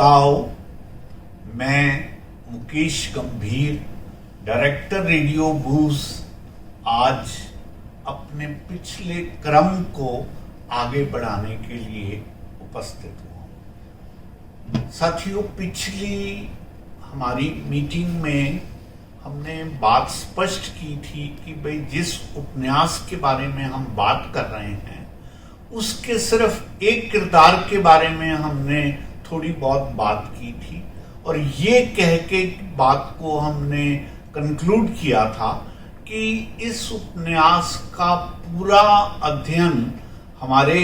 श्रोताओं, मैं मुकेश गंभीर, डायरेक्टर रेडियो बूज, आज अपने पिछले क्रम को आगे बढ़ाने के लिए उपस्थित हुआ। साथियों, पिछली हमारी मीटिंग में हमने बात स्पष्ट की थी कि भाई जिस उपन्यास के बारे में हम बात कर रहे हैं उसके सिर्फ एक किरदार के बारे में हमने थोड़ी बहुत बात की थी और ये कह के बात को हमने कंक्लूड किया था कि इस उपन्यास का पूरा अध्ययन हमारे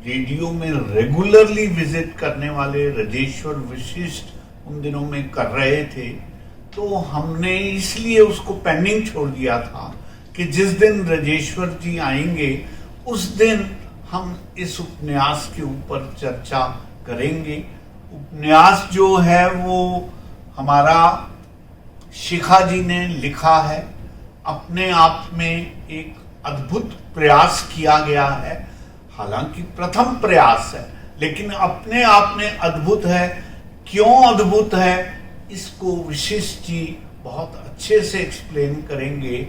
रेडियो में रेगुलरली विजिट करने वाले राजेश्वर वशिष्ठ उन दिनों में कर रहे थे, तो हमने इसलिए उसको पेंडिंग छोड़ दिया था कि जिस दिन राजेश्वर जी आएंगे उस दिन हम इस उपन्यास के ऊपर चर्चा करेंगे। उपन्यास जो है वो हमारा शिखा जी ने लिखा है, अपने आप में एक अद्भुत प्रयास किया गया है। हालांकि प्रथम प्रयास है लेकिन अपने आप में अद्भुत है। क्यों अद्भुत है इसको वशिष्ठ जी बहुत अच्छे से एक्सप्लेन करेंगे।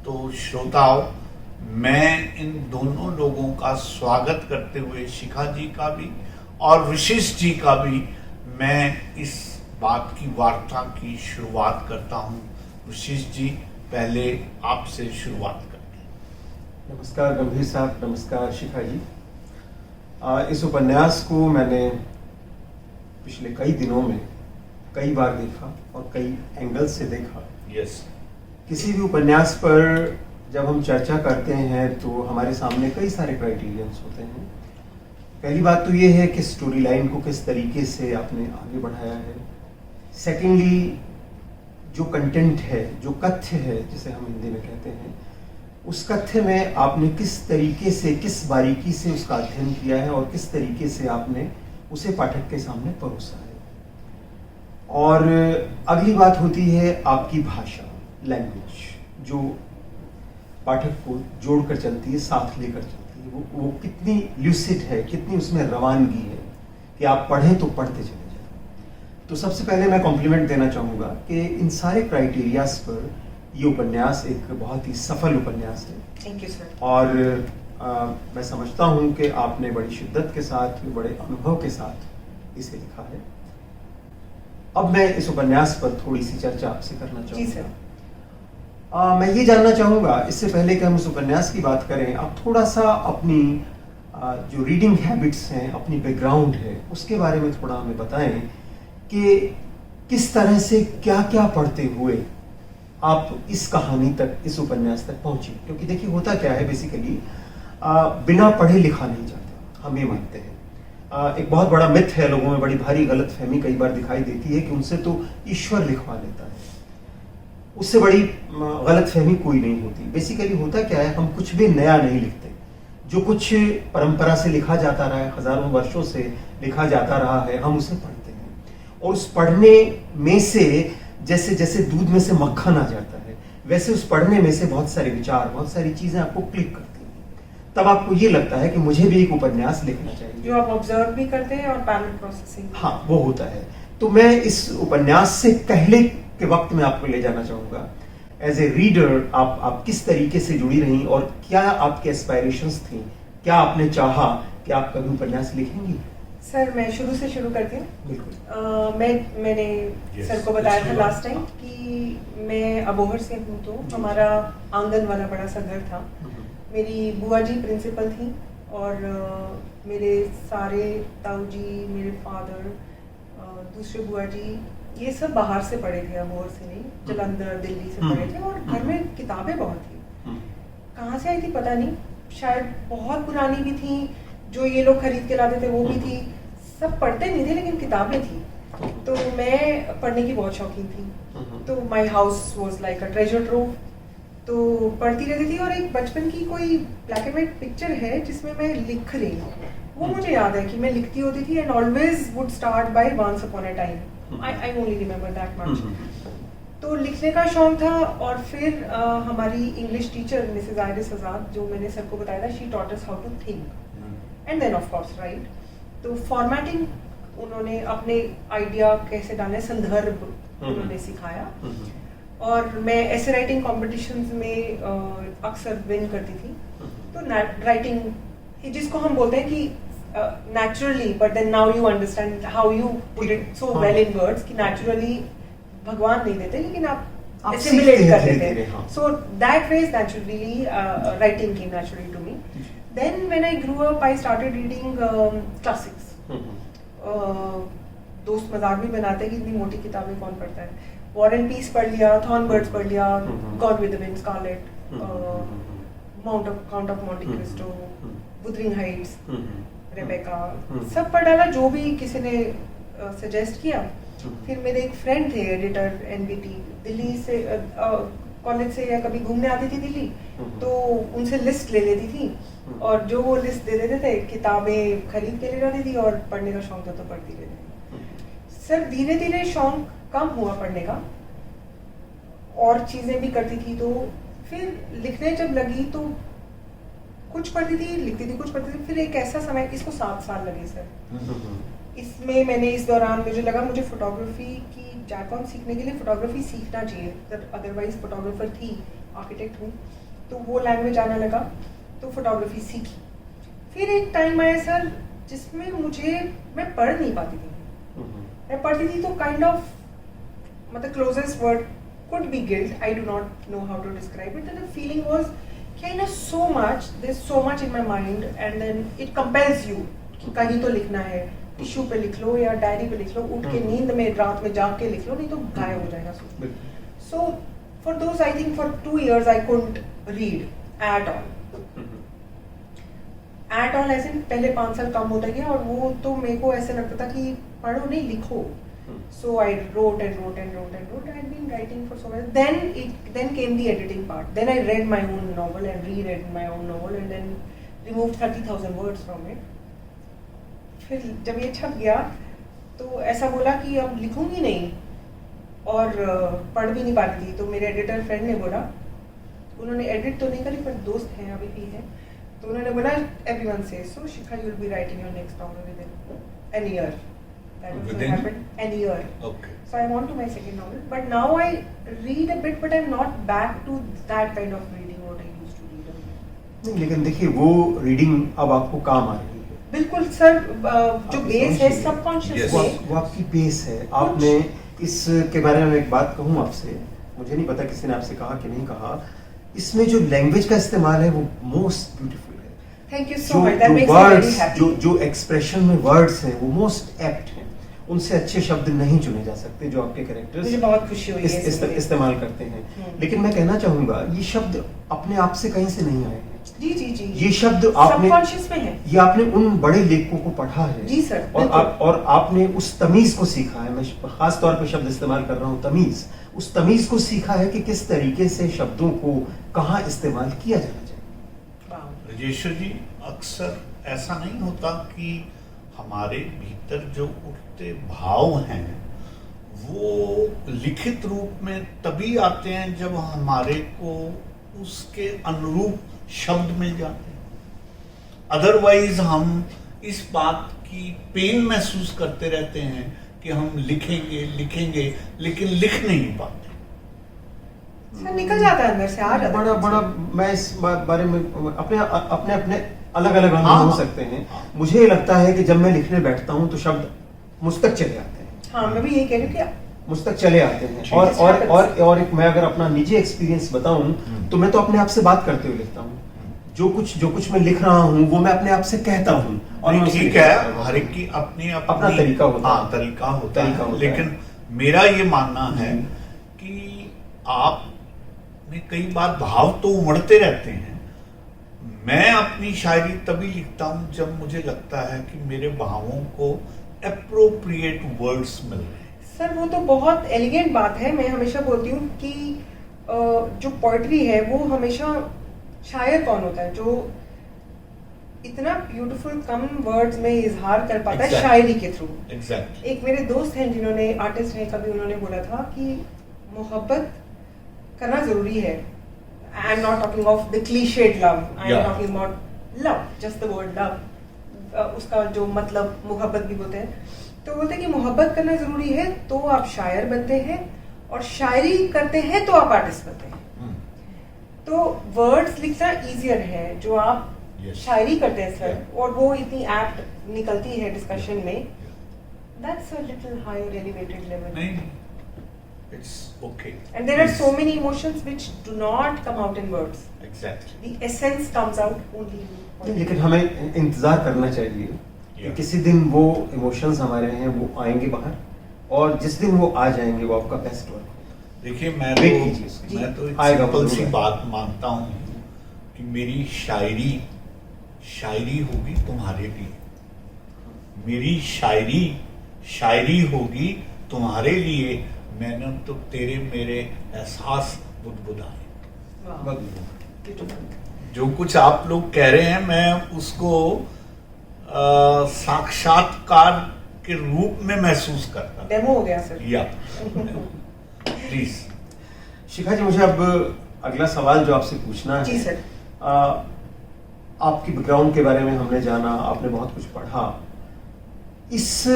तो श्रोताओं, मैं इन दोनों लोगों का स्वागत करते हुए शिखा जी का भी और वशिष्ठ जी का भी मैं इस बात की वार्ता की शुरुआत करता हूं। वशिष्ठ जी, पहले आपसे शुरुआत करते हैं। नमस्कार गंभीर साहब, नमस्कार शिखा जी। इस उपन्यास को मैंने पिछले कई दिनों में कई बार देखा और कई एंगल से देखा। यस। किसी भी उपन्यास पर जब हम चर्चा करते हैं तो हमारे सामने कई सारे क्राइटेरियंस होते हैं। पहली बात तो ये है कि स्टोरी लाइन को किस तरीके से आपने आगे बढ़ाया है। सेकेंडली, जो कंटेंट है, जो कथ्य है जिसे हम हिंदी में कहते हैं, उस कथ्य में आपने किस तरीके से, किस बारीकी से उसका अध्ययन किया है और किस तरीके से आपने उसे पाठक के सामने परोसा है। और अगली बात होती है आपकी भाषा, लैंग्वेज, जो पाठक को जोड़कर चलती है, साथ लेकर चलती है। वो कितनी ल्यूसिड है, कितनी उसमें रवानगी है कि आप पढ़ें तो पढ़ते चले जाएं। तो सबसे पहले मैं कॉम्प्लीमेंट देना चाहूँगा कि इन सारे क्राइटेरियाज पर ये उपन्यास एक बहुत ही सफल उपन्यास है। Thank you sir. और मैं समझता हूँ कि आपने बड़ी शिद्दत के साथ, बड़े अनुभव के साथ इसे लिखा है। अब मैं इस उपन्यास पर थोड़ी सी चर्चा आपसे करना जी चाहूँगा। सर। मैं ये जानना चाहूँगा, इससे पहले कि हम उस उपन्यास की बात करें, आप थोड़ा सा अपनी जो रीडिंग हैबिट्स हैं, अपनी बैकग्राउंड है, उसके बारे में थोड़ा हमें बताएं कि किस तरह से क्या क्या पढ़ते हुए आप इस कहानी तक, इस उपन्यास तक पहुँचे। क्योंकि देखिए होता क्या है, बेसिकली बिना पढ़े लिखा नहीं जाता, हम ये मानते हैं। एक बहुत बड़ा मिथ है, लोगों में बड़ी भारी गलतफहमी कई बार दिखाई देती है कि उनसे तो ईश्वर लिखवा लेता है। उससे बड़ी गलतफहमी कोई नहीं होती। बेसिकली होता क्या है, हम कुछ भी नया नहीं लिखते। जो कुछ परंपरा से लिखा जाता रहा है, हजारों वर्षों से लिखा जाता रहा है, हम उसे पढ़ते हैं। और उस पढ़ने में से जैसे जैसे दूध में से मक्खन आ जाता है, वैसे उस पढ़ने में से बहुत सारे विचार, बहुत सारी चीजें आपको क्लिक करती हैं। तब आपको ये लगता है कि मुझे भी एक उपन्यास लिखना चाहिए, जो आप ऑब्जर्व भी करते हैं और पैरल प्रोसेसिंग। हाँ, वो होता है। तो मैं इस उपन्यास से पहले के वक्त में आपको ले जाना चाहूँगा। एज ए रीडर आप किस तरीके से जुड़ी रहीं और क्या आपके एस्पायरेशंस थी? क्या आपने चाहा कि आप कभी उपन्यास लिखेंगी? सर, मैं शुरू से शुरू करती हूँ। बिल्कुल। मैंने सर को बताया था लास्ट टाइम कि मैं अबोहर से हूँ, तो हमारा आंगन वाला बड़ा सा घर था। मेरी बुआ जी प्रिंसिपल थी और मेरे सारे ताऊ जी, मेरे फादर, दूसरे बुआ जी, ये सब बाहर से पढ़े थे, अबोहर से नहीं, जालंधर, दिल्ली से पढ़े थे। और घर में किताबें बहुत थी। कहाँ से आई थी पता नहीं, शायद बहुत पुरानी भी थी, जो ये लोग खरीद के लाते थे वो भी थी। सब पढ़ते नहीं थे लेकिन किताबें थी। तो मैं पढ़ने की बहुत शौकीन थी। तो my house was like a treasure trove. तो पढ़ती रहती थी। और एक बचपन की कोई ब्लैक एंड व्हाइट पिक्चर है जिसमें मैं लिख रही हूँ, वो मुझे याद है कि मैं लिखती होती थी and always would start by once upon a time. I only remember that much. तो लिखने का शौक था। और फिर हमारी English teacher Mrs Iris Azad, जो मैंने सर को बताया था, she taught us how to think and then of course right. तो फॉर्मेटिंग उन्होंने अपने आइडिया कैसे डालने, संदर्भ उन्होंने सिखाया। और मैं ऐसे राइटिंग कॉम्पिटिशन्स में अक्सर विन करती थी। तो राइटिंग जिसको हम बोलते हैं कि naturally, but then now you understand how you put it so well in words कि नेचुरली भगवान नहीं देते, लेकिन आप assimilate कर लेते हैं। So that way naturally writing came naturally to me. Then when I grew up, I started reading classics. दोस्त मजाक भी बनाते हैं कि इतनी मोटी किताबें कौन पढ़ता है। War and Peace पढ़ लिया, Thornbirds पढ़ लिया, Gone with the Wind, Scarlet, Count of Monte Cristo, Wuthering Heights, Rebecca, सब पढ़ डाला जो भी किसी ने सजेस्ट किया। फिर मेरे एक फ्रेंड थे एडिटर NBT, दिल्ली से कॉलेज से या कभी घूमने आती थी दिल्ली, तो उनसे लिस्ट ले लेती थी और जो वो लिस्ट दे देते थे किताबें खरीद के ले जाती थी और पढ़ने का शौक था तो पढ़ती रहती थी। सर धीरे धीरे शौक कम हुआ पढ़ने का और चीज़ें भी करती थी, तो फिर लिखने जब लगी तो कुछ पढ़ती थी, लिखती थी, कुछ पढ़ती थी। फिर एक ऐसा समय, इसको 7 साल लगे सर। इसमें मैंने इस दौरान मुझे लगा मुझे फोटोग्राफी की जैकॉन सीखने के लिए फोटोग्राफी सीखना चाहिए, अदरवाइज फोटोग्राफर थी, आर्किटेक्ट हूँ, तो वो लैंग्वेज आने लगा तो फोटोग्राफी सीखी। फिर एक टाइम आया सर जिसमें मैं पढ़ नहीं पाती थी। मैं पढ़ती थी तो काइंड ऑफ मतलब closest word could be guilt. I do not know how to describe it. And the feeling was kind of there's so much in my mind, and then it compels you कि कहीं तो लिखना है, tissue पे लिख लो या diary पे लिख लो, उठ के नींद में रात में जाग के लिख लो, नहीं तो गायब हो जाएगा सब। So for those I think for 2 years I couldn't read at all. At all ऐसे पहले 5 साल कम होता गया और वो तो मेरे को ऐसे लगता था कि पढ़ो नहीं लिखो। So I wrote and wrote and wrote and wrote. I had been writing for so long. Then came the editing part. Then I read my own novel and reread my own novel and then removed 30,000 words from it. फिर जब ये छप गया तो ऐसा बोला कि अब लिखूंगी नहीं और पढ़ भी नहीं पाती थी। तो मेरे एडिटर फ्रेंड ने बोला, उन्होंने एडिट तो नहीं करी पर दोस्त हैं अभी भी है, तो उन्होंने बोला everyone says so Shikha you will be writing your next novel within a year. That also happened in a year. Okay. So I'm on to my second novel, but now I read a bit, but I'm not back to that kind of reading what I used to read. नहीं, लेकिन देखिए वो reading अब आपको काम आ रही है। बिल्कुल सर, जो बेस है सबकॉन्शियस वो आपकी बेस है। आपने इसके बारे में एक बात कहूँ आपसे, मुझे नहीं पता किसी ने आपसे कहा कि नहीं कहा, इसमें जो लैंग्वेज का इस्तेमाल है वो मोस्ट ब्यूटीफुल है। Thank you so much, that makes me very happy. जो एक्सप्रेशन में वर्ड्स हैं वो मोस्ट एप्ट हैं, उनसे अच्छे शब्द नहीं चुने जा सकते जो आपके कैरेक्टर्स मुझे बहुत खुशी हुई है इस्तेमाल करते हैं। लेकिन मैं कहना चाहूंगा ये शब्द अपने आप से कहीं से नहीं आए हैं। जी जी जी, ये शब्द आपने सबकॉन्शियस में है, ये आपने उन बड़े लेखकों को पढ़ा है। जी सर, और आपने उस तमीज को सीखा है। मैं खास तौर पे शब्द इस्तेमाल कर रहा हूँ तमीज, उस तमीज को सीखा है कि किस तरीके से शब्दों को कहाँ इस्तेमाल किया जाना चाहिए। राजेश्वर जी, अक्सर ऐसा नहीं होता कि हमारे भीतर जो उठते भाव हैं वो लिखित रूप में तभी आते हैं जब हमारे को उसके अनुरूप शब्द मिल जाते हैं। अदरवाइज हम इस बात की पेन महसूस करते रहते हैं कि हम लिखेंगे लेकिन लिख नहीं पाते। सर निकल जाता है अंदर से, आ जाता है। बड़ा मैं इस बारे में अपने अलग अलग अनुभव हो सकते हैं। मुझे लगता है कि जब मैं लिखने बैठता हूँ तो शब्द मुझ तक चले आते हैं। हाँ, मैं भी यही कह रही हूँ कि मुझ तक चले आते हैं। और एक मैं अगर अपना निजी एक्सपीरियंस बताऊं तो मैं तो अपने आप से बात करते हुए लिखता हूँ। जो कुछ मैं लिख रहा हूँ वो मैं अपने आप से कहता हूँ। और ठीक है, हर एक की अपना तरीका होता है। तरीका होता है। लेकिन मेरा ये मानना है कि आप कई बार भाव तो उमड़ते रहते हैं। मैं अपनी शायरी तभी लिखता हूँ जब मुझे लगता है कि मेरे भावों को एप्रोप्रिएट वर्ड्स मिल रहे हैं। सर वो तो बहुत एलिगेंट बात है। मैं हमेशा बोलती हूँ कि जो पोएट्री है वो हमेशा, शायर कौन होता है जो इतना ब्यूटीफुल कम वर्ड्स में इजहार कर पाता है शायरी के थ्रू। एक मेरे दोस्त हैं जिन्होंने, आर्टिस्ट हैं, कभी उन्होंने बोला था कि मोहब्बत करना जरूरी है। I am not talking of the cliched love. I am talking about love, just the word love. उसका जो मतलब मुहब्बत भी बोलते हैं, तो बोलते हैं कि मोहब्बत करना जरूरी है तो आप शायर बनते हैं, और शायरी करते हैं तो आप आर्टिस्ट बनते हैं। तो वर्ड्स लिखना इजियर है, जो आप शायरी करते हैं सर, और वो इतनी एप्ट निकलती है डिस्कशन में, that's a little higher elevated level. नहीं, it's okay. And there are so many emotions which do not come out in words. Exactly. The essence comes out only in लेकिन हमें इंतजार करना चाहिए कि किसी दिन वो इमोशंस हमारे हैं वो आएंगे बाहर, और जिस दिन वो आ जाएंगे वो आपका बेस्ट वर्क होगा। देखिए, मैं तो एक आएगा, सिंपल सी जरूर बात मानता हूँ कि मेरी शायरी होगी तुम्हारे लिए, मेरी शायरी होगी तुम्हारे लिए, मैंने तो तेरे मेरे एहसास बुदबुदाए। Wow. जो कुछ आप लोग कह रहे हैं, मैं उसको साक्षात्कार के रूप में महसूस करता हूं। डेमो हो गया सर। या प्लीज। शिखा जी, मुझे अब अगला सवाल जो आपसे पूछना है। जी सर। आपकी बैकग्राउंड के बारे में हमने जाना, आपने बहुत कुछ पढ़ा। इस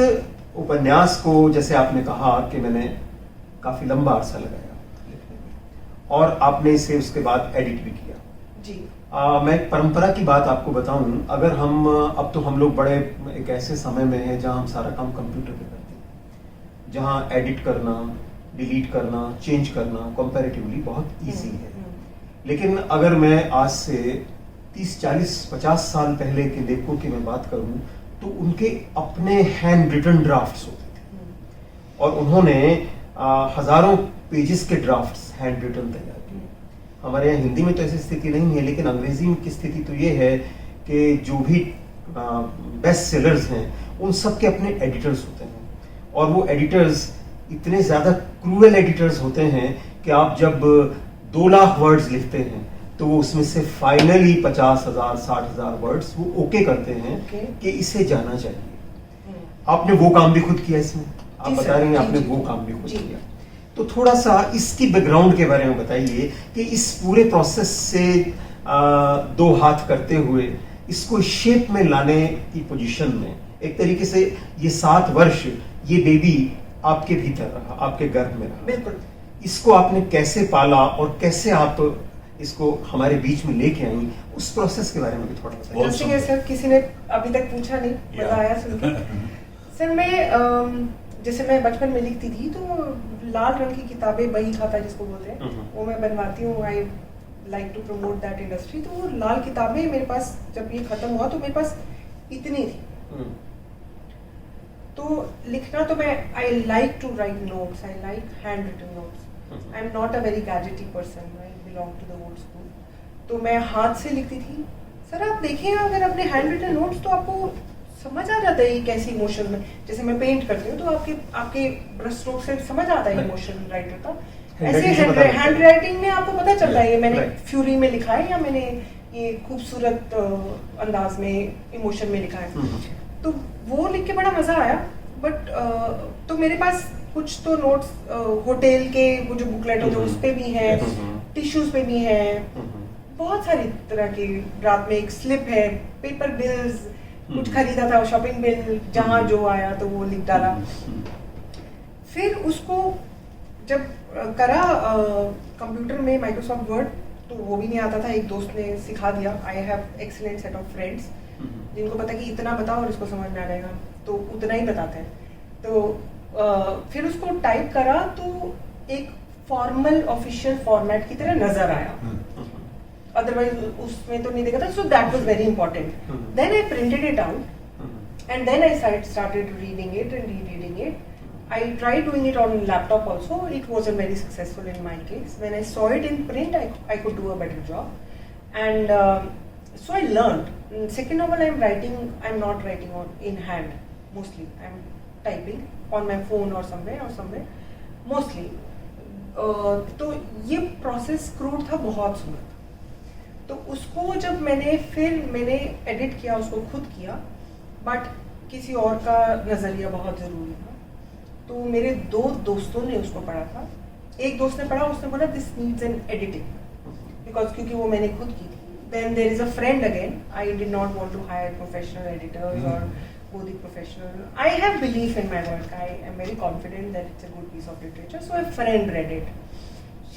उपन्यास को, जैसे आपने कहा कि मैंने काफी लंबा अरसा लगाया लिखने में, और आपने इसे उसके बाद एडिट भी किया जी। मैं एक परंपरा की बात आपको बताऊं, अगर अब तो हम लोग बड़े एक ऐसे समय में हैं जहां हम सारा काम कंप्यूटर पे करते हैं, जहां एडिट करना, डिलीट करना, चेंज करना कंपैरेटिवली बहुत इजी है। लेकिन अगर मैं आज से 30, 40, 50 साल पहले के लेखकों की मैं बात करूं, तो उनके अपने हैंड रिटन ड्राफ्ट्स होते थे, और उन्होंने हजारों पेजेस के ड्राफ्ट्स हैंड रिटन तैयार किए। हमारे यहाँ हिंदी में तो ऐसी स्थिति नहीं है, लेकिन अंग्रेजी की स्थिति तो ये है कि जो भी बेस्ट सेलर्स हैं उन सब के अपने एडिटर्स होते हैं, और वो एडिटर्स इतने ज़्यादा क्रूएल एडिटर्स होते हैं कि आप जब 2 लाख वर्ड्स लिखते हैं तो वो उसमें से फाइनली 50,000, 60,000 वर्ड्स वो ओके करते हैं कि इसे जाना चाहिए। आपने वो काम भी खुद किया इसमें, आप बता रही हैं आपने वो काम भी खुद किया। तो थोड़ा सा इसकी बैकग्राउंड के बारे में बताइए कि इस पूरे प्रोसेस से 2 हाथ करते हुए इसको शेप में लाने की पोजीशन में, एक तरीके से ये 7 वर्ष ये बेबी आपके भीतर रहा, आपके गर्भ में रहा। बिल्कुल। इसको आपने कैसे पाला और कैसे आप इसको हमारे बीच में लेके आई, उस प्रोसेस के बारे में भी थोड़ा बताइए। इंटरेस्टिंग है सर, किसी ने अभी तक पूछा नहीं, मजा आया सुन के। सर मैं जैसे मैं बचपन में लिखती थी तो लाल रंग की किताबें, बही खाता जिसको बोलते हैं, वो मैं बनवाती हूँ। I like to promote that industry. तो वो लाल किताबें मेरे पास जब ये खत्म हुआ तो मेरे पास इतनी थी। तो लिखना तो मैं I like to write notes, I like hand written notes. I am not a very gadgety person, I belong to the old school. तो मैं हाथ से लिखती थी। सर आप देखें अगर अपने हैंड रिटन नोट्स तो आपको समझ आ जाता है कैसी इमोशन में, जैसे मैं पेंट करती हूँ तो आपके ब्रश स्ट्रोक से समझ आता है इमोशन राइटर का। ऐसे हैंड राइटिंग में आपको पता चलता है ये मैंने फ्यूरी में लिखा है या मैंने ये खूबसूरत अंदाज में इमोशन में लिखा है। तो वो लिख के बड़ा मजा आया। बट तो मेरे पास कुछ तो नोट्स होटल के वो जो बुकलेट है जो उस पे भी है, टिश्यूज पे भी है, बहुत सारी तरह की। रात में एक स्लिप है, पेपर बिल्स, कुछ खरीदा था शॉपिंग बिल, जहाँ जो आया तो वो लिख डाला। फिर उसको जब करा कंप्यूटर में माइक्रोसॉफ्ट वर्ड, तो वो भी नहीं आता था, एक दोस्त ने सिखा दिया। I have excellent set of friends जिनको पता कि इतना बताओ और इसको समझ में आ जाएगा, तो उतना ही बताते हैं। तो फिर उसको टाइप करा तो एक फॉर्मल ऑफिशियल फॉर्मेट की तरह नजर आया, अदरवाइज उसमें तो नहीं देखा था। So that was very important. Then I printed it out and then I started reading it and reading it. I tried doing it on laptop also. It wasn't very successful in my case. When I saw it in print, I could do a better job, and so I learned. Second of all, I'm not writing in hand mostly. I'm typing on my phone or somewhere mostly. तो ये process crude था, बहुत smooth. तो उसको जब मैंने edit किया, उसको खुद किया, but किसी और का नजरिया बहुत जरूरी था. तो मेरे 2 दोस्तों ने उसको पढ़ा था. एक दोस्त ने पढ़ा, उसने बोला this needs an editing because क्योंकि वो मैंने खुद की थी. Then there is a friend again. I did not want to hire professional editors और go the professional. I have belief in my work. I am very confident that it's a good piece of literature. So a friend read it.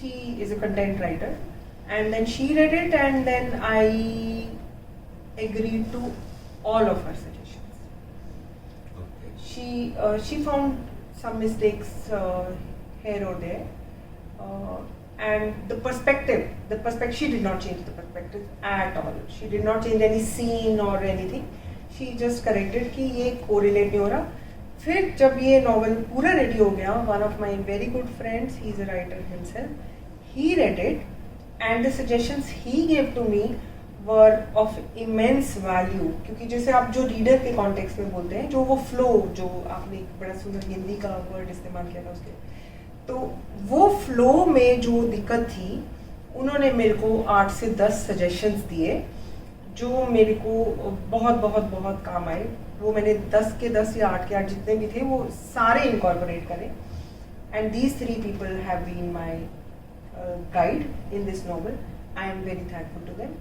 She is a content writer, and then she read it, and then I agreed to all of her suggestions. Okay. She found some mistakes here or there, and the perspective, she did not change the perspective at all. She did not change any scene or anything. She just corrected कि ये correlate नहीं हो रहा. फिर जब ये novel पूरा ready हो गया, one of my very good friends, he is a writer himself, he read it, and the suggestions he gave to me were of immense value. क्योंकि जैसे आप जो reader के context में बोलते हैं, जो वो flow, जो आपने एक बड़ा सुंदर हिंदी का word इस्तेमाल किया था उसके, तो वो flow में जो दिक्कत थी, उन्होंने मेरे को 8 से 10 suggestions दिए जो मेरे को बहुत बहुत बहुत काम आए. वो मैंने 10 के 10 या 8 के 8 जितने भी थे वो सारे इनकॉर्पोरेट करें. And these 3 people have been my guide in this novel. I am very thankful to them.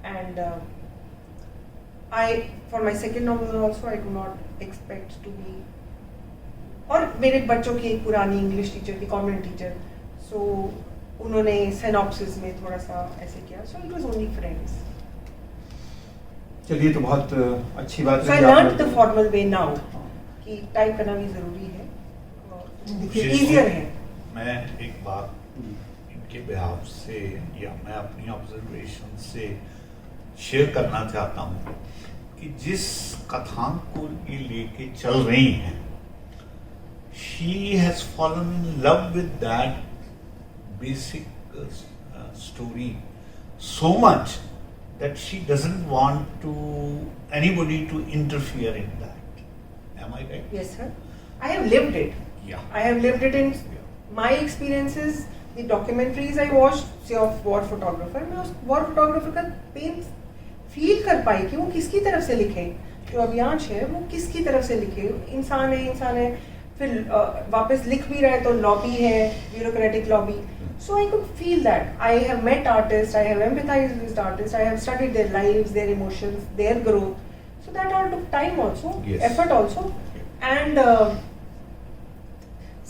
And I for my second novel also I do not expect to be. और मेरे बच्चों की एक पुरानी इंग्लिश टीचर थी, convent teacher, so उन्होंने synopsis में थोड़ा सा ऐसे किया. So it was only friends. चलिए, तो बहुत अच्छी बात So I learned the formal way now कि टाइप करना भी जरूरी है और easier है. मैं एक बात इनके बिहाफ से या मैं अपनी ऑब्जर्वेशन से शेयर करना चाहता हूँ कि जिस कथांक को ये लेके चल रही हैं, she has fallen in love with that basic story so much that she doesn't want anybody to interfere in that. Am I right? Yes, sir. I have lived it. Yeah. I have lived it in my experiences, the documentaries I watched, say of war photographer. मैं उस war photographer का pain feel कर पाई कि वो किसकी तरफ से लिखे. जो अभियांश है वो किसकी तरफ से लिखे. इंसान है, फिर वापस लिख भी रहा है तो लॉबी है, bureaucratic lobby. So I could feel that. I have met artists, I have empathized with artists, I have studied their lives, their emotions, their growth. So that all took time also, yes. effort also. And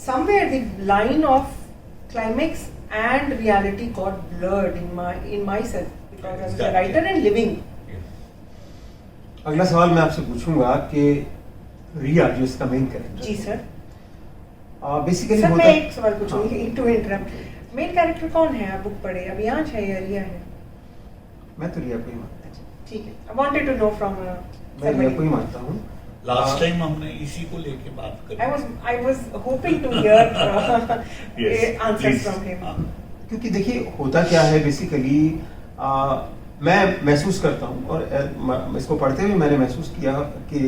somewhere the line of climax and reality got blurred in myself because I was a writer and living. अगला सवाल मैं आपसे पूछूंगा कि रिया जो इसका main character. जी sir. Basically sir मैं एक सवाल पूछूंगी टू इंटरप्ट. मेन कैरेक्टर कौन है? आप बुक पढ़े, अभियांश है या रिया है? मैं तो रिया को ही मानता हूँ. ठीक है. I wanted to know from मैं रिया को ही मानता हूँ. लास्ट टाइम हमने इसी को लेके बात करी. I was hoping to hear answers from him. क्योंकि देखिए होता क्या है बेसिकली, मैं महसूस करता हूँ और इसको पढ़ते हुए मैंने महसूस किया कि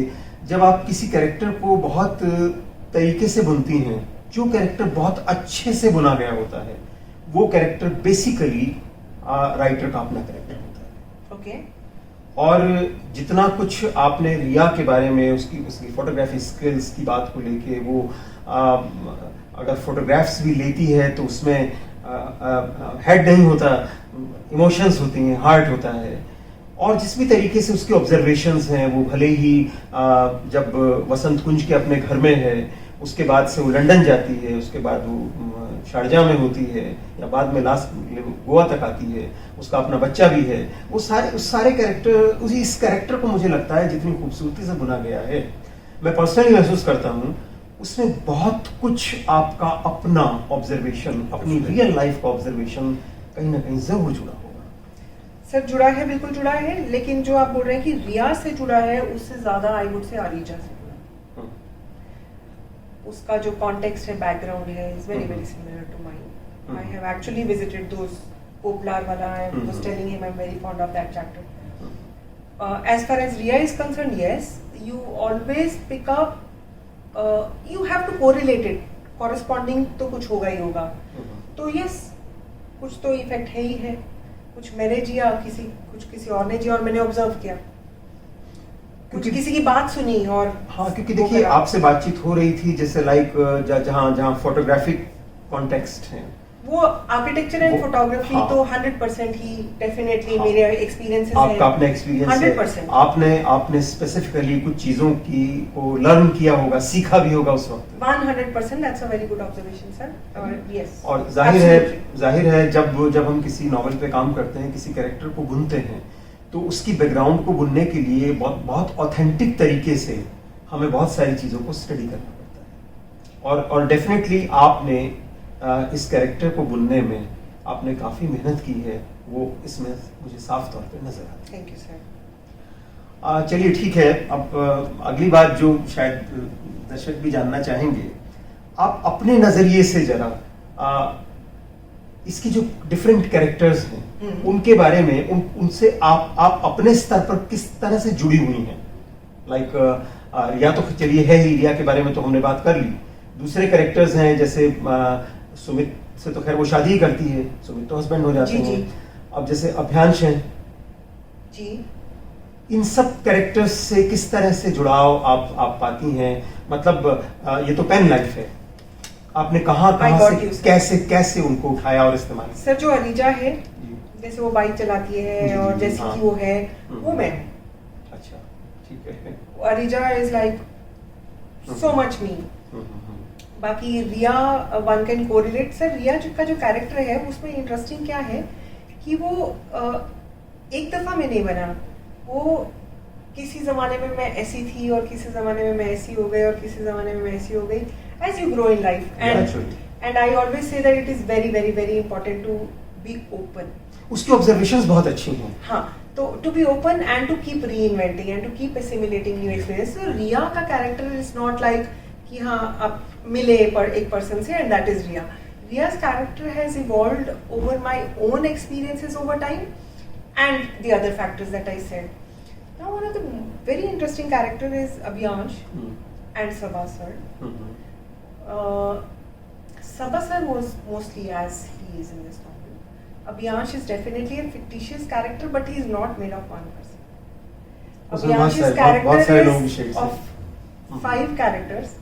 जब आप किसी कैरेक्टर को बहुत तरीके से बुनती हैं, जो कैरेक्टर बहुत अच्छे से बुना गया होता है, वो कैरेक्टर बेसिकली राइटर का अपना कैरेक्टर होता है. ओके. और जितना कुछ आपने रिया के बारे में उसकी फोटोग्राफी स्किल्स की बात को लेके, वो अगर फोटोग्राफ्स भी लेती है तो उसमें हेड नहीं होता, इमोशंस होती हैं, हार्ट होता है. और जिस भी तरीके से उसके ऑब्जर्वेशंस हैं, वो भले ही जब वसंत कुंज के अपने घर में है, उसके बाद से वो लंदन जाती है, उसके बाद वो शारजा में होती है, या बाद में लास्ट गोवा तक आती है, उसका अपना बच्चा भी है. वो सारे कैरेक्टर, इस कैरेक्टर को मुझे लगता है जितनी खूबसूरती से बुना गया है, मैं पर्सनली महसूस करता हूँ उसमें बहुत कुछ आपका अपना ऑब्जर्वेशन, अपनी रियल लाइफ का ऑब्जर्वेशन कहीं ना कहीं जरूर जुड़ा होगा. सर जुड़ा है, बिल्कुल जुड़ा है. लेकिन जो आप बोल रहे हैं कि रिया से जुड़ा है, उससे ज्यादा आई वुड से आरिजा से. उसका जो कॉन्टेक्स्ट है, बैकग्राउंड है, is very very similar to mine. I have actually visited those poplar वाला. I was telling him I am very fond of that chapter. As far as Riya is concerned, yes, you always pick up, you have to correlate it. Corresponding तो कुछ होगा ही होगा. तो yes, कुछ तो effect है ही है. कुछ मैंने जिया, कुछ किसी और ने जिया, और मैंने ऑब्जर्व किया. कुछ किसी की बात सुनी. और हाँ, क्योंकि देखिए आपसे बातचीत हो रही थी जैसे लाइक जहाँ फोटोग्राफिक कॉन्टेक्स्ट है, वो आर्किटेक्चर एंड फोटोग्राफी हाँ। तो 100% ही डेफिनेटली हाँ। मेरे एक्सपीरियंसेस आपका अपना एक्सपीरियंस है, 100%। आपने स्पेसिफिकली कुछ चीजों की को लर्न किया होगा, सीखा भी होगा उस वक्त। 100% that's a very good observation sir. Yes, और जाहिर है जब हम किसी नॉवेल पे काम करते हैं, किसी कैरेक्टर को बुनते हैं, तो उसकी बैकग्राउंड को बुनने के लिए बहुत ऑथेंटिक तरीके से हमें बहुत सारी चीज़ों को स्टडी करना पड़ता है। और डेफिनेटली आपने इस कैरेक्टर को बुनने में आपने काफ़ी मेहनत की है, वो इसमें मुझे साफ तौर पे नजर आता है। Thank you sir. चलिए ठीक है, अब अगली बात जो शायद दर्शक भी जानना चाहेंगे, आप अपने नज़रिए से जरा इसकी जो डिफरेंट कैरेक्टर्स हैं उनके बारे में उनसे आप अपने स्तर पर किस तरह से जुड़ी हुई हैं। लाइक रिया तो चलिए है ही, रिया के बारे में तो हमने बात कर ली। दूसरे कैरेक्टर्स हैं जैसे सुमित से तो खैर वो शादी ही करती है, सुमित तो हस्बैंड हो जाते हैं। अब जैसे अभ्यांश हैं जी, इन सब कैरेक्टर्स से किस तरह से जुड़ाव आप पाती हैं? मतलब ये तो पेन लाइफ है, आपने कहाँ से कैसे उनको उठाया और इस्तेमाल किया? सर जो अलीजा है, जैसे वो बाइक चलाती है और जैसे कि वो है, वो मैं। अच्छा, ठीक है। Aliza is like so much me. बाकी Riya one can correlate. Sir Riya का जो कैरेक्टर है उसमें इंटरेस्टिंग क्या है कि वो एक दफा में नहीं बना, वो किसी जमाने में मैं ऐसी थी और किसी जमाने में मैं ऐसी हो गई और किसी जमाने में मैं ऐसी हो गई, as you grow in life. And I always say that it is very very very important to be open. उसकी ऑब्जर्वेशंस बहुत अच्छी हैं। हाँ, तो to be open and to keep reinventing and to keep assimilating new experience. तो रिया का character is not like कि हाँ आप मिले पर एक पर्सन से and that is Riya. Riya's character has evolved over my own experiences over time and the other factors that I said. Now one of the very interesting character is Abhyansh and Sabha sir. Sabha sir was mostly as he is in this novel. Abhyansh is definitely a fictitious character, but he is not made of one person. Abhyansh's character is of 5 characters.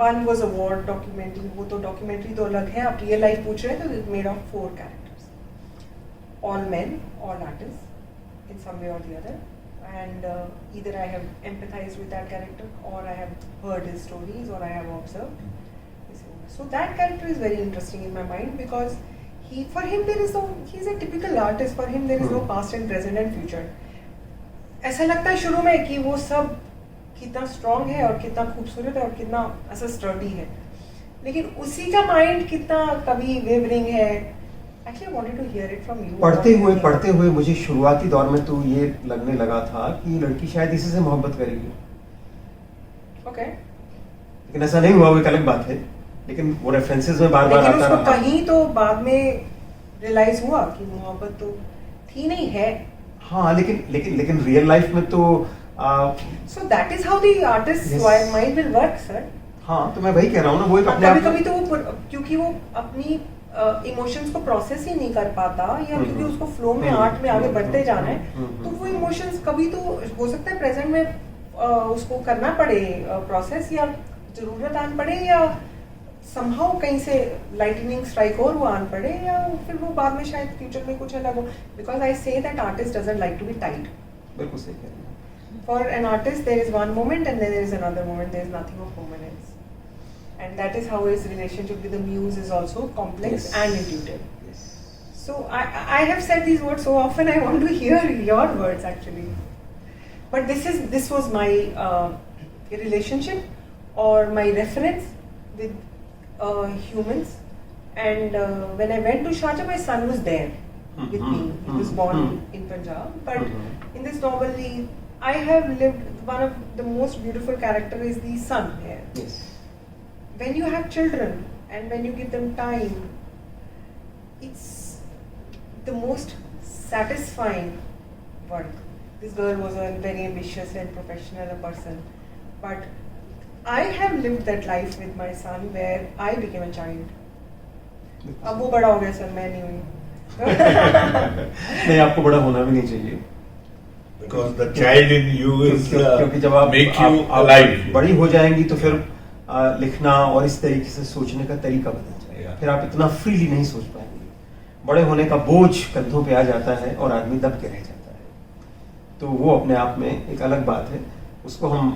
One was a war documentary, वो तो documentary तो अलग है, आप real life पूछ रहे हैं तो it's made of 4 characters, all men, all artists in some way or the other, and either I have empathized with that character or I have heard his stories or I have observed. So that character is very interesting in my mind because for him there is he's a typical artist, for him there is no past and present and future. ऐसा लगता है शुरू में कि वो सब कितना strong है और कितना खूबसूरत है और कितना ऐसा स्टर्डी है, लेकिन उसी का माइंड कितना कभी वेवरिंग है। Actually I wanted to hear it from you. पढ़ते हुए मुझे शुरुआती दौर में तो ये लगने लगा था कि लड़की शायद इसी से मोहब्बत करेगी। ओके, लेकिन ऐसा नहीं हुआ, वो एक अलग बात है, लेकिन वो रेफरेंसेस में बार-बार आता रहा। कहीं तो बाद में रियलाइज हुआ कि मोहब्बत तो थी नहीं है। हाँ, लेकिन रियल लाइफ में तो so that is how the artist's mind will work, sir. हाँ, तो मैं वही कह रहा हूँ ना, वो एक अपने कभी तो वो क्योंकि वो अपनी इमोशंस को प्रोसेस ही नहीं कर पाता या क्योंकि उसको फ्लो में आर्ट में आगे बढ़ते जाना है, तो वो इमोशंस कभी तो हो सकता है प्रेजेंट में उसको करना पड़े प्रोसेस, या जरूरत आन पड़े, या समहाउ कहीं से लाइटनिंग स्ट्राइक और वो आन पड़े, या फिर वो बाद में शायद फ्यूचर में कुछ अलग हो। Because I say that artist doesn't like to be tied. बिल्कुल सही कह रहे हैं। For an artist, there is one moment and then there is another moment. There is nothing of permanence, and that is how his relationship with the muse is also complex and intuitive. Yes. So I have said these words so often. I want to hear your words actually. But this was my relationship or my reference with humans. And when I went to Sharjah, my son was there with me. He was born in Punjab, but in this novel, I have lived. One of the most beautiful character is the son here. Yes. When you have children and when you give them time, it's the most satisfying work. This girl was a very ambitious and professional person, but I have lived that life with my son where I became a child. अब वो बड़ा हो गया sir, मैं नहीं हुई। नहीं, आपको बड़ा होना भी नहीं चाहिए। Because the child in you is क्योंकि जब आप make you alive. बड़ी हो जाएंगी तो फिर लिखना और इस तरीके से सोचने का तरीका बदल जाएगा। Yeah. फिर आप इतना फ्रीली नहीं सोच पाएंगे, बड़े होने का बोझ कंधों पे आ जाता है और आदमी दब के रह जाता है। तो वो अपने आप में एक अलग बात है, उसको हम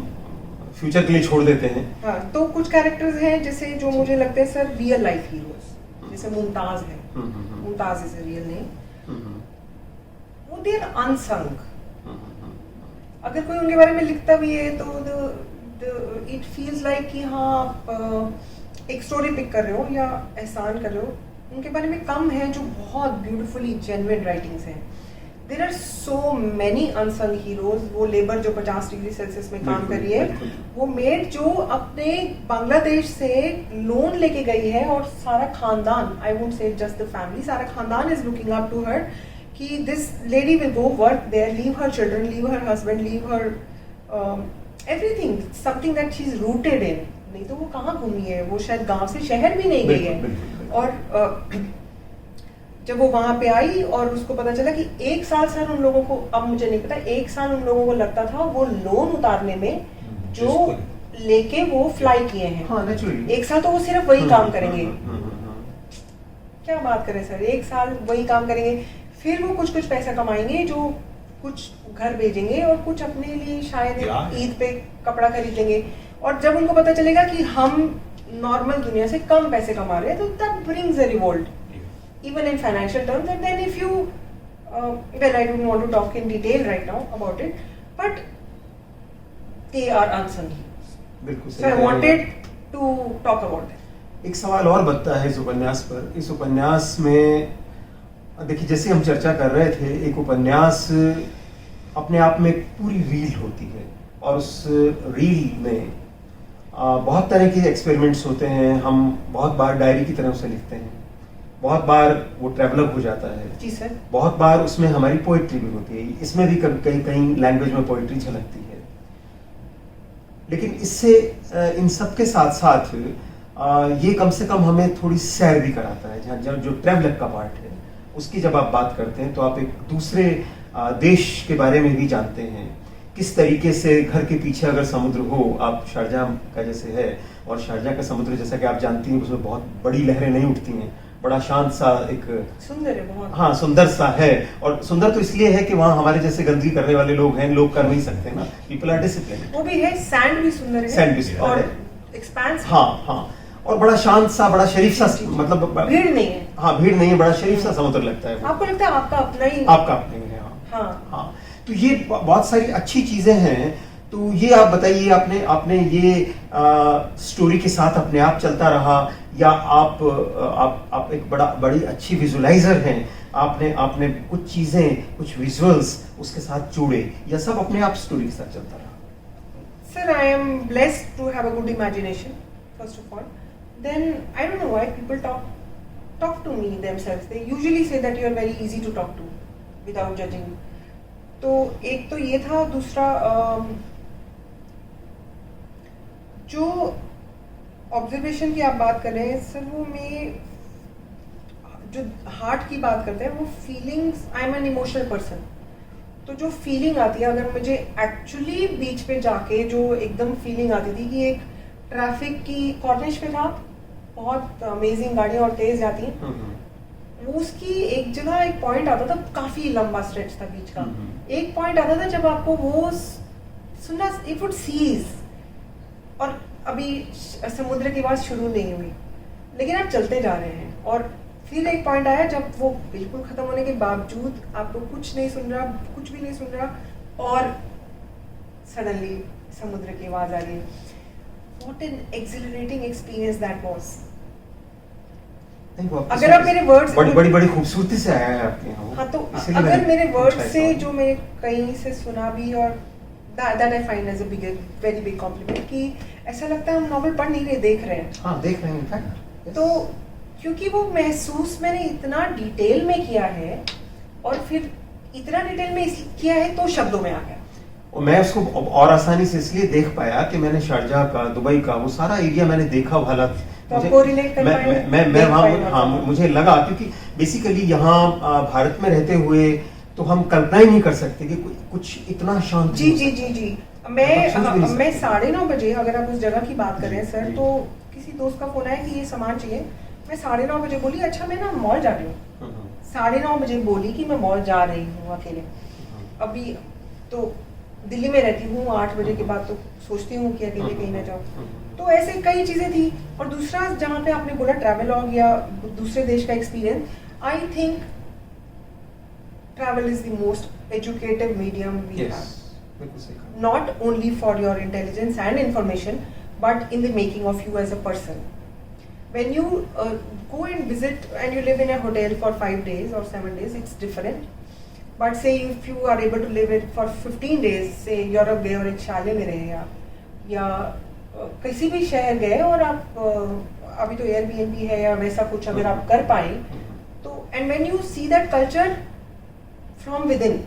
फ्यूचर के लिए छोड़ देते हैं। हाँ, तो कुछ कैरेक्टर्स हैं जैसे जो मुझे लगते हैं सर रियल लाइफ हीरोज, जैसे मुमताज है, Mumtaz is a real name, वो दे आर अनसंग। अगर कोई उनके बारे में लिखता भी है तो इट फील्स लाइक कि हाँ आप एक स्टोरी पिक कर रहे हो या एहसान कर रहे हो। उनके बारे में कम है जो बहुत ब्यूटीफुली जेन्युइन राइटिंग्स हैं। There are so many unsung heroes. वो लेबर जो 50 डिग्री सेल्सियस में काम कर रही है, वो मेड जो अपने बांग्लादेश से लोन लेके गई है और सारा खानदान, I won't say just the family, सारा खानदान is looking up to her कि this lady will go work there, leave her children, leave her husband, leave her everything, something that she is rooted in. नहीं तो वो कहाँ घूमी है, वो शायद गांव से शहर भी नहीं गई है। और जब वो वहां पे आई और उसको पता चला कि 1 साल सर उन लोगों को, अब मुझे नहीं पता, 1 साल उन लोगों को लगता था वो लोन उतारने में जो लेके वो फ्लाई किए हैं। हाँ, नेचुरली 1 साल तो वो सिर्फ वही काम करेंगे। क्या बात करें सर, 1 साल वही काम करेंगे, फिर वो कुछ कुछ पैसा कमाएंगे जो कुछ घर भेजेंगे और कुछ अपने लिए शायद ईद पे कपड़ा खरीदेंगे। और जब उनको पता चलेगा कि हम नॉर्मल दुनिया से कम पैसे कमा रहे हैं, तो that brings a revolt even in financial terms. And then if you well, I don't want to talk in detail right now about it, but they are unsung heroes. बिल्कुल So I wanted to talk about them. एक सवाल और बनता है इस उपन्यास पर। इस उपन्यास में देखिए, जैसे हम चर्चा कर रहे थे, एक उपन्यास अपने आप में एक पूरी रील होती है और उस रील में बहुत तरह के एक्सपेरिमेंट्स होते हैं। हम बहुत बार डायरी की तरह उसे लिखते हैं, बहुत बार वो ट्रेवलर हो जाता है। जी सर। बहुत बार उसमें हमारी पोइट्री भी होती है, इसमें भी कहीं कहीं लैंग्वेज में पोइट्री झलकती है। लेकिन इससे इन सब के साथ साथ ये कम से कम हमें थोड़ी सैर भी कराता है। जहाँ जो ट्रेवलर का पार्ट है उसकी जब आप बात करते हैं तो आप एक दूसरे देश के बारे में भी जानते हैं। किस तरीके से घर के पीछे अगर समुद्र हो, आप शारजाह का जैसे है, और शारजाह का समुद्र जैसा कि आप जानती हैं उसमें बहुत बड़ी लहरें नहीं उठती हैं, बड़ा शांत सा एक सुंदर है बहुत। हाँ, सुंदर सा है। और सुंदर तो इसलिए है कि वहाँ हमारे जैसे गंदगी करने वाले लोग हैं, लोग कर नहीं सकते ना, पीपल आर डिसिप्लिन। वो भी है, सैंड भी सुंदर है, सैंड भी सुंदर और है, एक्सपेंस। हाँ हाँ, और बड़ा शांत सा, बड़ा शरीफ सा, मतलब भीड़ नहीं है। हाँ, भीड़ नहीं है, बड़ा शरीफ सा समुद्र लगता है। आपको लगता है आपका अपना ही? आपका अपना ही है। हाँ हाँ, तो ये बहुत सारी अच्छी चीजें हैं। तो ये आप बताइए, आपने ये स्टोरी के साथ अपने आप चलता रहा, या आप एक बड़ी अच्छी विजुअलाइजर हैं, आपने कुछ चीजें, कुछ विजुअल्स उसके साथ जोड़े, या सब अपने आप स्टोरी के साथ चलता रहा? Sir, I am blessed to have a good imagination, first of all. Then I don't know why people talk to me themselves. They usually say that you are very easy to talk to without judging. तो एक तो ये था, दूसरा जो observation की आप बात कर रहे हैं सर, वो में जो हार्ट की बात करते हैं, वो feelings, I am an emotional person. तो जो फीलिंग आती है, अगर मुझे एक्चुअली बीच पे जाके जो एकदम फीलिंग आती थी कि एक ट्रैफिक की कॉर्निश पे था, बहुत अमेजिंग गाड़ियाँ और तेज जाती हैं, वो उसकी एक जगह एक पॉइंट आता था, काफी लंबा स्ट्रेच था बीच का, एक पॉइंट आता था जब आपको वो सुनना, इट वुड सीज, और अभी समुद्र की बात शुरू नहीं हुई, लेकिन आप चलते जा रहे हैं, और फिर एक पॉइंट आया जब वो बिल्कुल खत्म होने के बावजूद आपको कुछ नहीं सुन रहा, कुछ भी नहीं सुन रहा, और सडनली समुद्र की आवाज आ रही है। What an exhilarating experience that was. अगर आप मेरे वर्ड्स बड़ी खूबसूरती से आया है आपके यहाँ। हाँ, तो अगर मेरे वर्ड्स से जो मैं कहीं से सुना भी, और that I find as a very big compliment, कि ऐसा लगता है हम नॉवेल पढ़ नहीं रहे, देख रहे हैं। हाँ, देख रहे हैं इनफैक्ट। तो क्योंकि वो महसूस मैंने इतना डिटेल में किया है, और फिर इतना डिटेल में किया है तो शब्दों में आ गया। और मैं उसको और आसानी से इसलिए देख पाया कि मैंने शारजाह का, दुबई का, वो सारा एरिया मैंने देखा, हालात मैं वहाँ, हाँ, मुझे लगा, क्योंकि बेसिकली यहाँ भारत में रहते हुए तो हम कल्पना ही नहीं कर सकते कि कुछ इतना शांत जी हो जी सकता जी है। जी मतलब सोच भी नहीं मैं सकते। 9:30 बजे, अगर आप उस जगह की बात कर रहे हैं सर, जी। तो किसी दोस्त का फोन आया कि ये सामान चाहिए। मैं 9:30 बजे बोली अच्छा मैं ना मॉल जा रही हूँ। 9:30 बजे बोली कि मैं मॉल जा रही हूँ अकेले। अभी तो दिल्ली में रहती हूँ, 8 बजे के बाद तो सोचती हूँ कि अकेले कहीं ना जाऊँ। तो ऐसे कई चीज़ें थी। और दूसरा जहाँ पे आपने बोला ट्रैवलॉग या दूसरे देश का experience, I think travel is the most educative medium we have, बिल्कुल सही कहा। not only for your intelligence and information, but in the making of you as a person. When you go and visit and you live in a hotel for 5 days or 7 days, it's different. But say if you are able to live it for 15 days, say Europe गए और एक शाले में रहे आप, या किसी भी शहर गए और आप अभी तो एयरबीएनबी है या वैसा कुछ अगर आप कर पाए, तो and when you see that culture from within,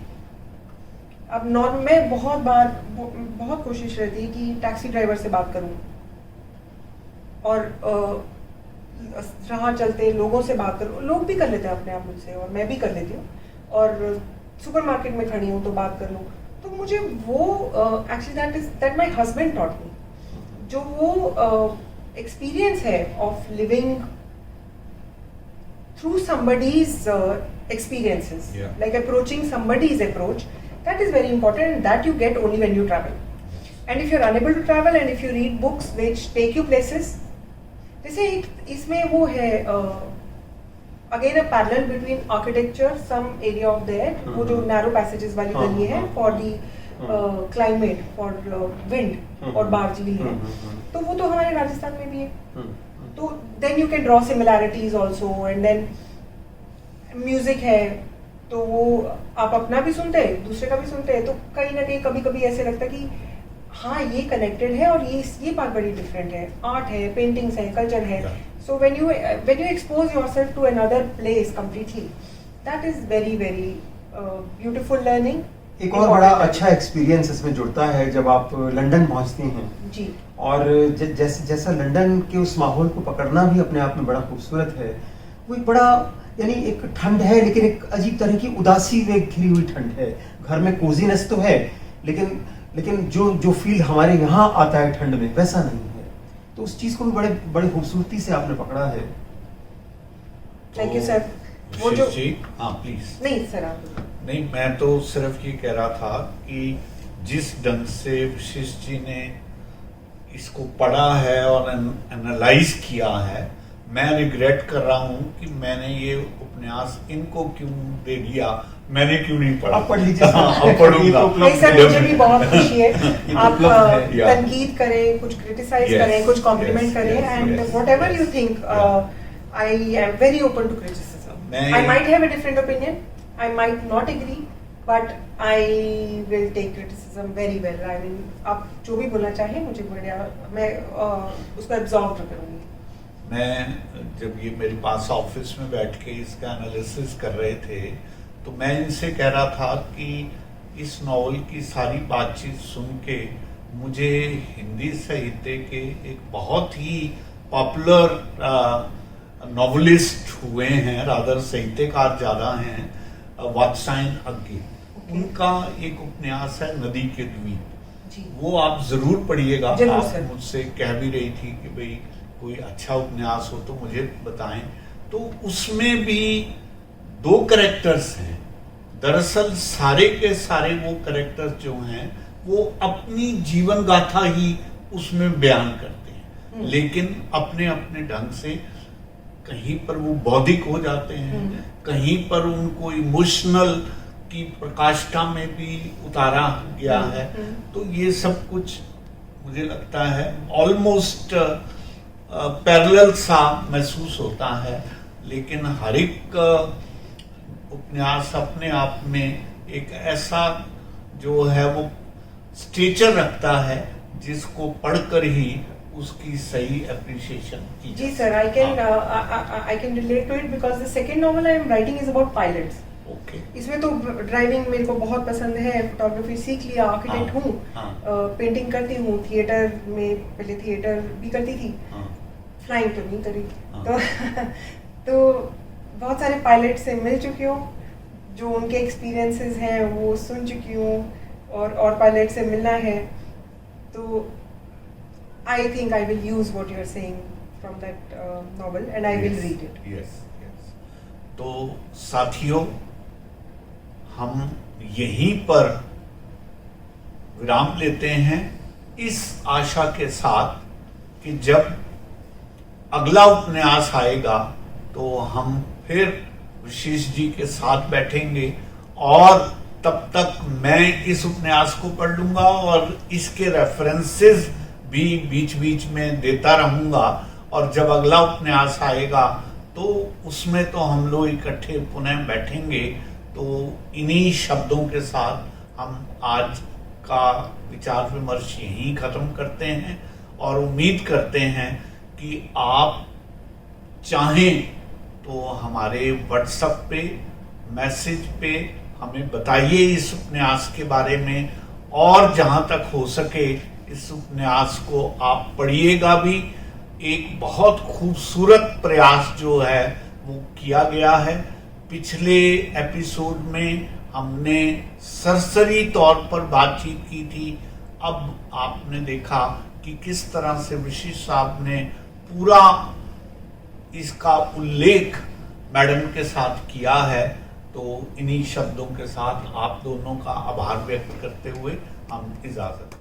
अब नॉर्म में बहुत कोशिश रहती है कि टैक्सी ड्राइवर से बात करूं और राह चलते लोगों से बात करूं। लोग भी कर लेते हैं अपने आप मुझसे, और मैं भी कर लेती हूँ, और सुपरमार्केट में खड़ी हूँ तो बात कर लूँ। तो मुझे वो actually that my husband taught me, जो वो एक्सपीरियंस है of living through somebody's experiences, Yeah. like approaching somebody's approach, that is very important, and that you get only when you travel. And if you're unable to travel and if you read books which take you places, जैसे इसमें वो है again a parallel between architecture, some area of there, वो जो narrow passages वाली गली है for the climate, for wind और बार झील है, तो वो तो हमारे राजस्थान में भी है। तो then you can draw similarities also, and then music है तो वो आप अपना भी सुनते हैं दूसरे का भी सुनते हैं, तो कहीं ना कहीं कभी कभी ऐसे लगता है कि हाँ ये कनेक्टेड है और ये बात बड़ी डिफरेंट है। आर्ट है, पेंटिंग्स है, कल्चर है। So when you expose yourself to another place completely, that is very very beautiful learning. एक और बड़ा अच्छा एक्सपीरियंस इसमें जुड़ता है जब आप लंदन पहुंचती हैं जी, और जैसा लंदन के उस माहौल को पकड़ना भी अपने आप में बड़ा खूबसूरत है। वो एक बड़ा यानी एक ठंड है, लेकिन एक अजीब तरह की उदासी में घिरी हुई ठंड है। घर में कोजीनेस तो है, लेकिन जो फील हमारे यहाँ आता है ठंड में वैसा नहीं है। तो उस चीज को भी बड़े खूबसूरती से आपने पकड़ा है। Thank you sir. वो जो हाँ प्लीज। नहीं सर आप नहीं, मैं तो सिर्फ ये कह रहा था कि जिस ढंग से वशिष्ठ जी ने इसको पढ़ा है और एनालाइज किया है, मैं रिग्रेट कर रहा हूँ कि मैंने ये उपन्यास इनको क्यों दे दिया, मैंने क्यों नहीं पढ़ा। आप पढ़ लीजिए। हाँ, अब पढ़ूंगा। नहीं सर, मुझे भी बहुत खुशी है। आप उपलब्ध है। तनकीद करें, कुछ क्रिटिसाइज Yes, करें, कुछ कॉम्प्लीमेंट yes, करें, yes, and yes. Whatever you think, Yeah. I am very open to criticism. मैं- I might have a different opinion, I might not agree, but I will take criticism very well. I mean आप जो भी बोलना चाहें मुझे बढ़िया, मैं उसको एब्जॉर्ब करूंगी। मैं जब ये मेरे पास ऑफिस में बैठ के इसका एनालिसिस कर रहे थे, तो मैं इनसे कह रहा था कि इस नॉवल की सारी बातचीत सुन के मुझे हिंदी साहित्य के एक बहुत ही पॉपुलर नॉवलिस्ट हुए हैं, रादर साहित्यकार ज़्यादा हैं, वात्सायन अग्गी। उनका एक उपन्यास है नदी के द्वीप, जी, वो आप जरूर पढ़िएगा। जरूर आप सर। मुझसे कह भी रही थी कि भाई कोई अच्छा उपन्यास हो तो मुझे बताएं। तो उसमें भी 2 कैरेक्टर्स हैं। दरअसल सारे के सारे वो कैरेक्टर्स जो हैं वो अपनी जीवन गाथा ही उसमें बयान करते हैं, लेकिन अपने अपने ढंग से। कहीं पर वो बौद्धिक हो जाते हैं, कहीं पर उनको इमोशनल की प्रकाष्ठा में भी उतारा गया है। तो ये सब कुछ मुझे लगता है ऑलमोस्ट पैरेलल सा महसूस होता है, लेकिन हर एक उपन्यास अपने आप में एक ऐसा जो है वो स्टेचर रखता है जिसको पढ़कर ही उसकी सही अप्रिसिएशन की जी sir, I can relate to it because the second novel I am writing is about pilots. Okay. इसमें तो ड्राइविंग मेरे को बहुत पसंद है, फोटोग्राफी सीख लिया, आर्किटेक्ट हाँ, हूँ, हाँ। पेंटिंग करती हूँ, थिएटर में पहले थिएटर भी करती थी, हाँ, फ्लाइंग तो नहीं करी। हाँ। तो बहुत सारे पायलट से मिल चुकी हूँ जो उनके एक्सपीरियंसेस हैं वो सुन चुकी हूँ और पायलट से मिलना है, तो I think I will use what you are saying from that novel and I will read it. Yes. तो साथियों, हम यहीं पर विराम लेते हैं इस आशा के साथ कि जब अगला उपन्यास आएगा तो हम फिर विशेष जी के साथ बैठेंगे और तब तक मैं इस उपन्यास को पढ़ लूंगा और इसके रेफरेंसेस भी बीच बीच में देता रहूंगा, और जब अगला उपन्यास आएगा तो उसमें तो हम लोग इकट्ठे पुनः बैठेंगे। तो इन्हीं शब्दों के साथ हम आज का विचार विमर्श यहीं खत्म करते हैं और उम्मीद करते हैं कि आप चाहें तो हमारे व्हाट्सएप पे मैसेज पे हमें बताइए इस उपन्यास के बारे में, और जहां तक हो सके इस उपन्यास को आप पढ़िएगा भी। एक बहुत खूबसूरत प्रयास जो है वो किया गया है। पिछले एपिसोड में हमने सरसरी तौर पर बातचीत की थी, अब आपने देखा कि किस तरह से विशिष्ट साहब ने पूरा इसका उल्लेख मैडम के साथ किया है। तो इन्हीं शब्दों के साथ आप दोनों का आभार व्यक्त करते हुए हम इजाजत